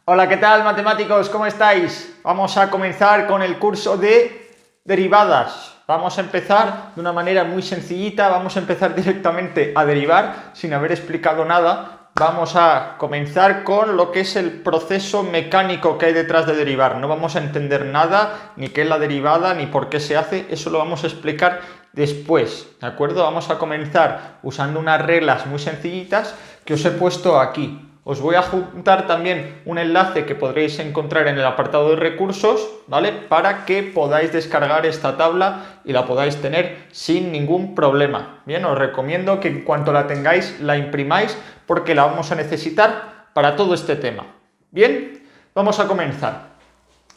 Hola, ¿qué tal, matemáticos? ¿Cómo estáis? Vamos a comenzar con el curso de derivadas. Vamos a empezar de una manera muy sencillita, vamos a empezar directamente a derivar sin haber explicado nada. Vamos a comenzar con lo que es el proceso mecánico que hay detrás de derivar. No vamos a entender nada, ni qué es la derivada, ni por qué se hace, eso lo vamos a explicar después, ¿de acuerdo? Vamos a comenzar usando unas reglas muy sencillitas que os he puesto aquí. Os voy a juntar también un enlace que podréis encontrar en el apartado de recursos, ¿vale? Para que podáis descargar esta tabla y la podáis tener sin ningún problema. Bien, os recomiendo que en cuanto la tengáis la imprimáis porque la vamos a necesitar para todo este tema. Bien, vamos a comenzar.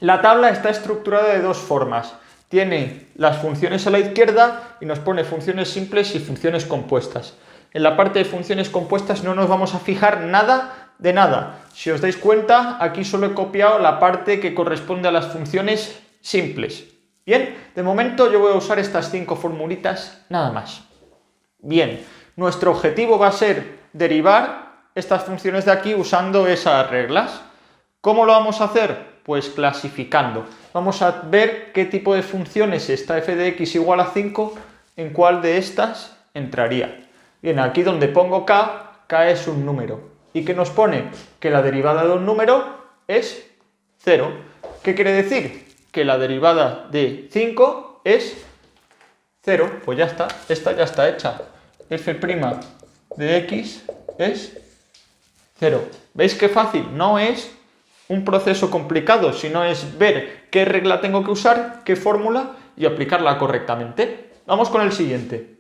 La tabla está estructurada de dos formas. Tiene las funciones a la izquierda y nos pone funciones simples y funciones compuestas. En la parte de funciones compuestas no nos vamos a fijar nada de nada. Si os dais cuenta, aquí solo he copiado la parte que corresponde a las funciones simples. Bien, de momento yo voy a usar estas 5 formulitas nada más. Bien, nuestro objetivo va a ser derivar estas funciones de aquí usando esas reglas. ¿Cómo lo vamos a hacer? Pues clasificando. Vamos a ver qué tipo de funciones está f de x igual a 5, en cuál de estas entraría. Bien, aquí donde pongo k, k es un número. ¿Y qué nos pone? Que la derivada de un número es 0. ¿Qué quiere decir? Que la derivada de 5 es 0. Pues ya está, esta ya está hecha. F' de x es 0. ¿Veis qué fácil? No es un proceso complicado, sino es ver qué regla tengo que usar, qué fórmula y aplicarla correctamente. Vamos con el siguiente.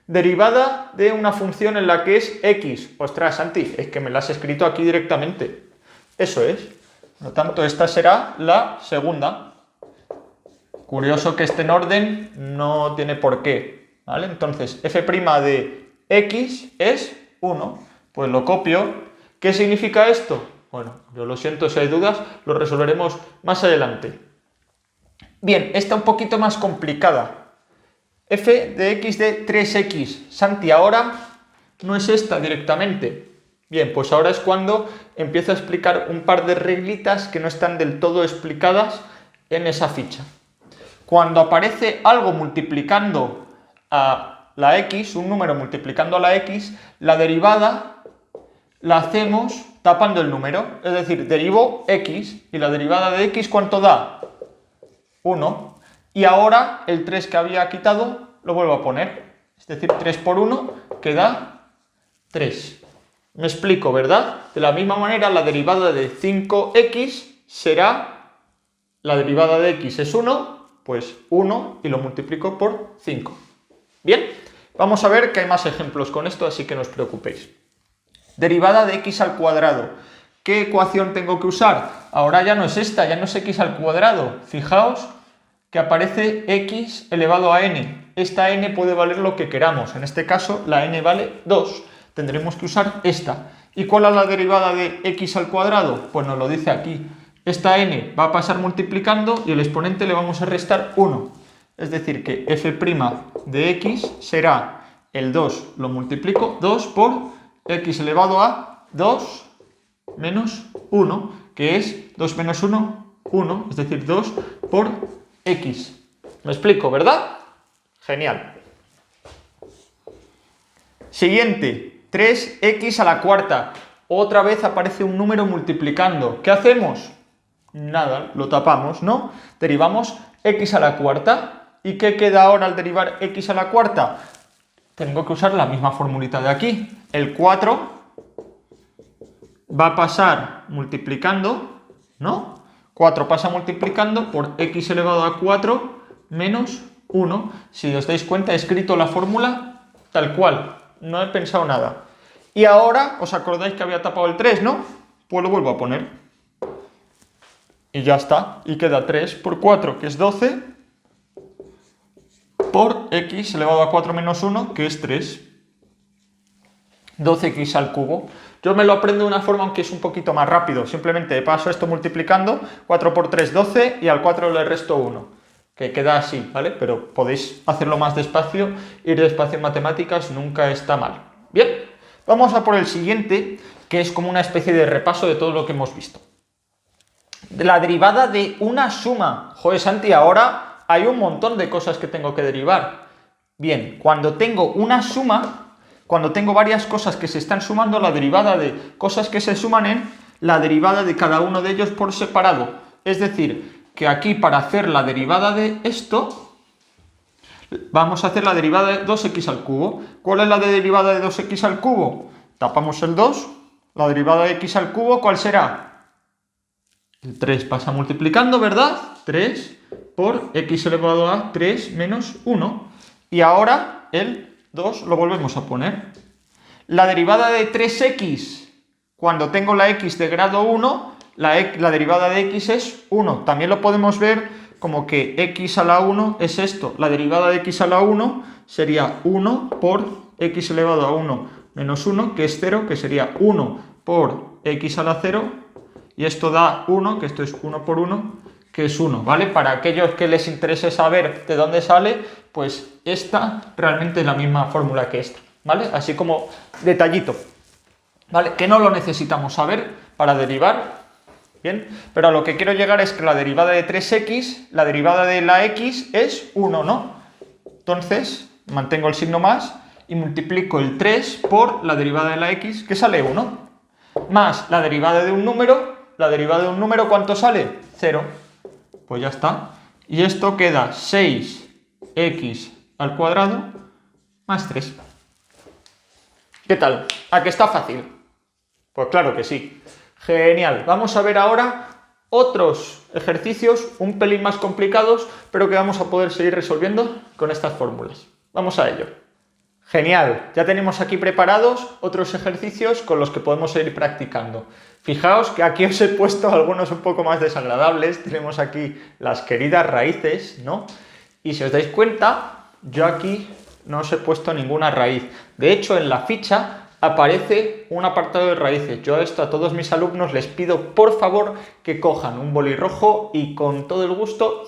Derivada de una función en la que es x. Ostras, Santi, es que me la has escrito aquí directamente. Eso es. Por lo tanto, esta será la segunda. Curioso que esté en orden, no tiene por qué. ¿Vale? Entonces, f' de x es 1. Pues lo copio. ¿Qué significa esto? Bueno, yo lo siento si hay dudas, lo resolveremos más adelante. Bien, esta un poquito más complicada. F de x de 3x. Santi, ahora no es esta directamente. Bien, pues ahora es cuando empiezo a explicar un par de reglitas que no están del todo explicadas en esa ficha. Cuando aparece algo multiplicando a la x, un número multiplicando a la x, la derivada la hacemos tapando el número. Es decir, derivo x y la derivada de x, ¿cuánto da? 1. Y ahora el 3 que había quitado lo vuelvo a poner. Es decir, 3 por 1 que da 3. Me explico, ¿verdad? De la misma manera, la derivada de 5x será, la derivada de x es 1, pues 1 y lo multiplico por 5. Bien, vamos a ver que hay más ejemplos con esto, así que no os preocupéis. Derivada de x al cuadrado. ¿Qué ecuación tengo que usar? Ahora ya no es esta, ya no es x al cuadrado. Fijaos que aparece x elevado a n. Esta n puede valer lo que queramos. En este caso, la n vale 2. Tendremos que usar esta. ¿Y cuál es la derivada de x al cuadrado? Pues nos lo dice aquí. Esta n va a pasar multiplicando y el exponente le vamos a restar 1. Es decir, que f' de x será el 2, lo multiplico, 2 por x elevado a 2 menos 1, que es 2 menos 1, 1, es decir, 2 por x. ¿Me explico, verdad? Genial. Siguiente, 3x a la cuarta. Otra vez aparece un número multiplicando. ¿Qué hacemos? Nada, lo tapamos, ¿no? Derivamos x a la cuarta. ¿Y qué queda ahora al derivar x a la cuarta? Tengo que usar la misma formulita de aquí. El 4 va a pasar multiplicando, ¿no? 4 pasa multiplicando por x elevado a 4 menos 1. Si os dais cuenta, he escrito la fórmula tal cual. No he pensado nada. Y ahora, ¿os acordáis que había tapado el 3, no? Pues lo vuelvo a poner. Y ya está. Y queda 3 por 4, que es 12, por x elevado a 4 menos 1, que es 3. 12x al cubo. Yo me lo aprendo de una forma, aunque es un poquito más rápido. Simplemente paso esto multiplicando, 4 por 3, 12, y al 4 le resto 1. Que queda así, ¿vale? Pero podéis hacerlo más despacio. Ir despacio en matemáticas nunca está mal. Bien, vamos a por el siguiente, que es como una especie de repaso de todo lo que hemos visto. La derivada de una suma. Joder, Santi, ahora hay un montón de cosas que tengo que derivar. Bien, cuando tengo una suma, cuando tengo varias cosas que se están sumando, la derivada de cosas que se suman en la derivada de cada uno de ellos por separado. Es decir, que aquí para hacer la derivada de esto, vamos a hacer la derivada de 2x al cubo. ¿Cuál es la derivada de 2x al cubo? Tapamos el 2. La derivada de x al cubo, ¿cuál será? El 3 pasa multiplicando, ¿verdad? 3 por x elevado a 3 menos 1. Y ahora el 2 lo volvemos a poner. La derivada de 3x, cuando tengo la x de grado 1, la derivada de x es 1. También lo podemos ver como que x a la 1 es esto. La derivada de x a la 1 sería 1 por x elevado a 1 menos 1, que es 0, que sería 1 por x a la 0. Y esto da 1, que esto es 1 por 1, que es 1, ¿vale? Para aquellos que les interese saber de dónde sale, pues esta realmente es la misma fórmula que esta, ¿vale? Así como detallito, ¿vale? Que no lo necesitamos saber para derivar, ¿bien? Pero a lo que quiero llegar es que la derivada de 3x, la derivada de la x es 1, ¿no? Entonces, mantengo el signo más y multiplico el 3 por la derivada de la x, que sale 1, más la derivada de un número. La derivada de un número, ¿cuánto sale? 0. Pues ya está. Y esto queda 6x al cuadrado más 3. ¿Qué tal? ¿A que está fácil? Pues claro que sí. Genial. Vamos a ver ahora otros ejercicios un pelín más complicados, pero que vamos a poder seguir resolviendo con estas fórmulas. Vamos a ello. Genial. Ya tenemos aquí preparados otros ejercicios con los que podemos seguir practicando. Fijaos que aquí os he puesto algunos un poco más desagradables. Tenemos aquí las queridas raíces, ¿no? Y si os dais cuenta, yo aquí no os he puesto ninguna raíz. De hecho, en la ficha aparece un apartado de raíces. Yo esto a todos mis alumnos les pido, por favor, que cojan un boli rojo y con todo el gusto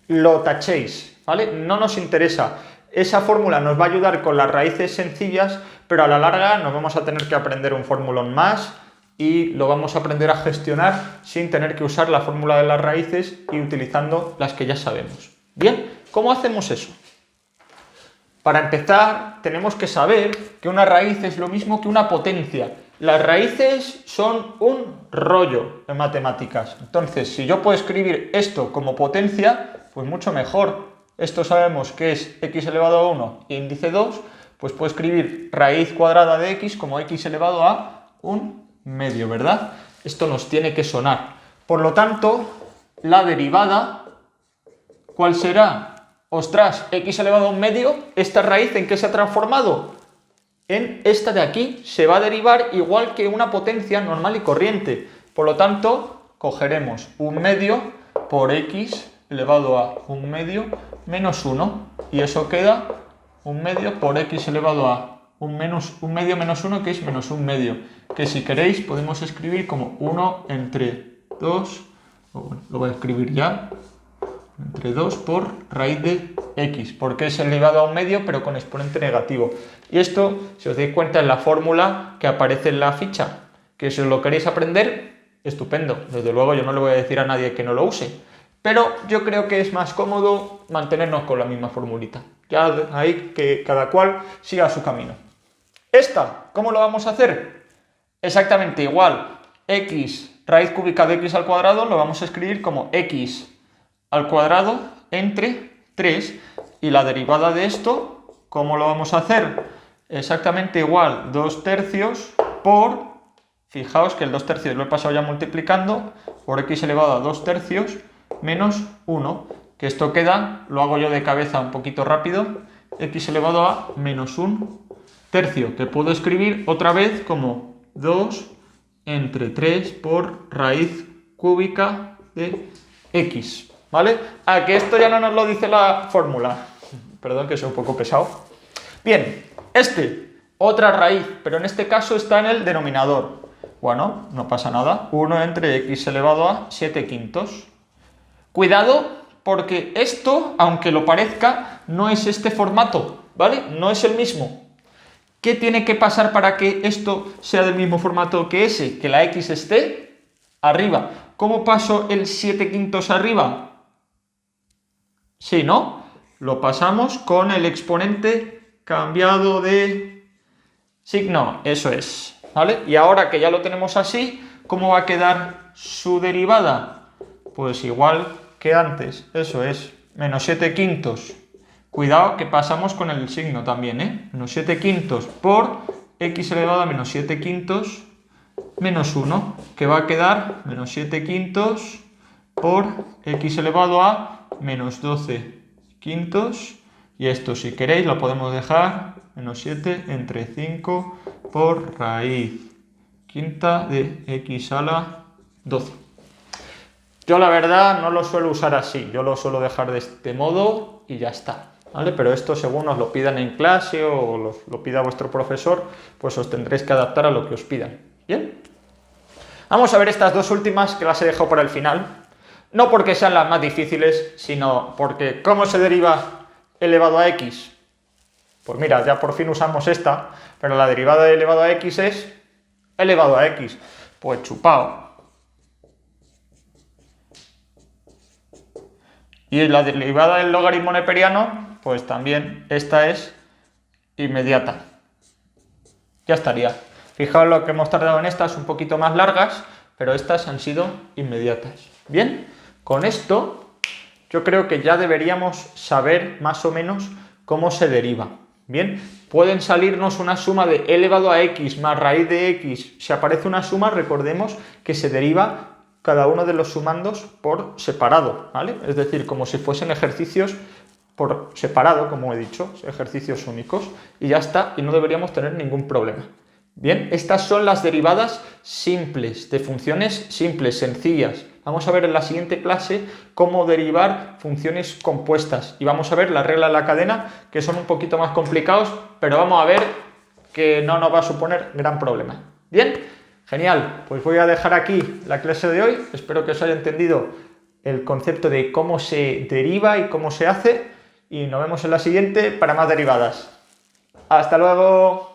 lo tachéis, ¿vale? No nos interesa. Esa fórmula nos va a ayudar con las raíces sencillas, pero a la larga nos vamos a tener que aprender un fórmulón más y lo vamos a aprender a gestionar sin tener que usar la fórmula de las raíces y utilizando las que ya sabemos. Bien, ¿cómo hacemos eso? Para empezar, tenemos que saber que una raíz es lo mismo que una potencia. Las raíces son un rollo en matemáticas. Entonces, si yo puedo escribir esto como potencia, pues mucho mejor. Esto sabemos que es x elevado a 1 e índice 2, pues puedo escribir raíz cuadrada de x como x elevado a 1/2, ¿verdad? Esto nos tiene que sonar. Por lo tanto, la derivada, ¿cuál será? Ostras, x elevado a 1/2, ¿esta raíz en qué se ha transformado? En esta de aquí. Se va a derivar igual que una potencia normal y corriente. Por lo tanto, cogeremos 1/2 por x elevado a 1/2 menos 1. Y eso queda 1/2 por x elevado a 1/2 menos 1, que es menos 1/2. Que si queréis podemos escribir como 1 entre 2, bueno, lo voy a escribir ya, entre 2 por raíz de x, porque es elevado a 1/2 pero con exponente negativo. Y esto, si os dais cuenta, es la fórmula que aparece en la ficha. Que si os lo queréis aprender, estupendo. Desde luego yo no le voy a decir a nadie que no lo use. Pero yo creo que es más cómodo mantenernos con la misma formulita. Ya ahí que cada cual siga su camino. Esta, ¿cómo lo vamos a hacer? Exactamente igual. X raíz cúbica de x al cuadrado lo vamos a escribir como x al cuadrado entre 3. Y la derivada de esto, ¿cómo lo vamos a hacer? Exactamente igual, 2/3 por, fijaos que el 2/3 lo he pasado ya multiplicando, por x elevado a 2/3 menos 1, que esto queda, lo hago yo de cabeza un poquito rápido, x elevado a menos 1/3, que puedo escribir otra vez como 2 entre 3 por raíz cúbica de x, ¿vale? Ah, que esto ya no nos lo dice la fórmula. Perdón que soy un poco pesado. Bien, otra raíz, pero en este caso está en el denominador. Bueno, no pasa nada. 1 entre x elevado a 7/5. Cuidado, porque esto, aunque lo parezca, no es este formato, ¿vale? No es el mismo. ¿Qué tiene que pasar para que esto sea del mismo formato que ese? Que la x esté arriba. ¿Cómo paso el 7/5 arriba? Sí, ¿no? Lo pasamos con el exponente cambiado de signo, eso es, ¿vale? Y ahora que ya lo tenemos así, ¿cómo va a quedar su derivada? Pues igual que antes, eso es, menos 7/5. Cuidado que pasamos con el signo también, ¿eh? Menos 7/5 por x elevado a menos 7/5 menos 1, que va a quedar menos 7/5 por x elevado a menos 12/5. Y esto, si queréis, lo podemos dejar menos 7 entre 5 por raíz quinta de x a la 12. Yo la verdad no lo suelo usar así, yo lo suelo dejar de este modo y ya está, ¿vale? Pero esto según os lo pidan en clase o lo pida vuestro profesor, pues os tendréis que adaptar a lo que os pidan. ¿Bien? Vamos a ver estas dos últimas que las he dejado para el final, no porque sean las más difíciles, sino porque ¿cómo se deriva elevado a x? Pues mira, ya por fin usamos esta, pero la derivada de elevado a x es elevado a x. Pues chupao. Y la derivada del logaritmo neperiano, pues también esta es inmediata. Ya estaría. Fijaos lo que hemos tardado en estas, un poquito más largas, pero estas han sido inmediatas. Bien, con esto yo creo que ya deberíamos saber más o menos cómo se deriva. Bien, pueden salirnos una suma de e elevado a x más raíz de x. Si aparece una suma, recordemos que se deriva cada uno de los sumandos por separado, ¿vale? Es decir, como si fuesen ejercicios por separado, como he dicho, ejercicios únicos, y ya está, y no deberíamos tener ningún problema. Bien, estas son las derivadas simples, de funciones simples, sencillas. Vamos a ver en la siguiente clase cómo derivar funciones compuestas, y vamos a ver la regla de la cadena, que son un poquito más complicados, pero vamos a ver que no nos va a suponer gran problema. Bien. Genial, pues voy a dejar aquí la clase de hoy, espero que os haya entendido el concepto de cómo se deriva y cómo se hace, y nos vemos en la siguiente para más derivadas. ¡Hasta luego!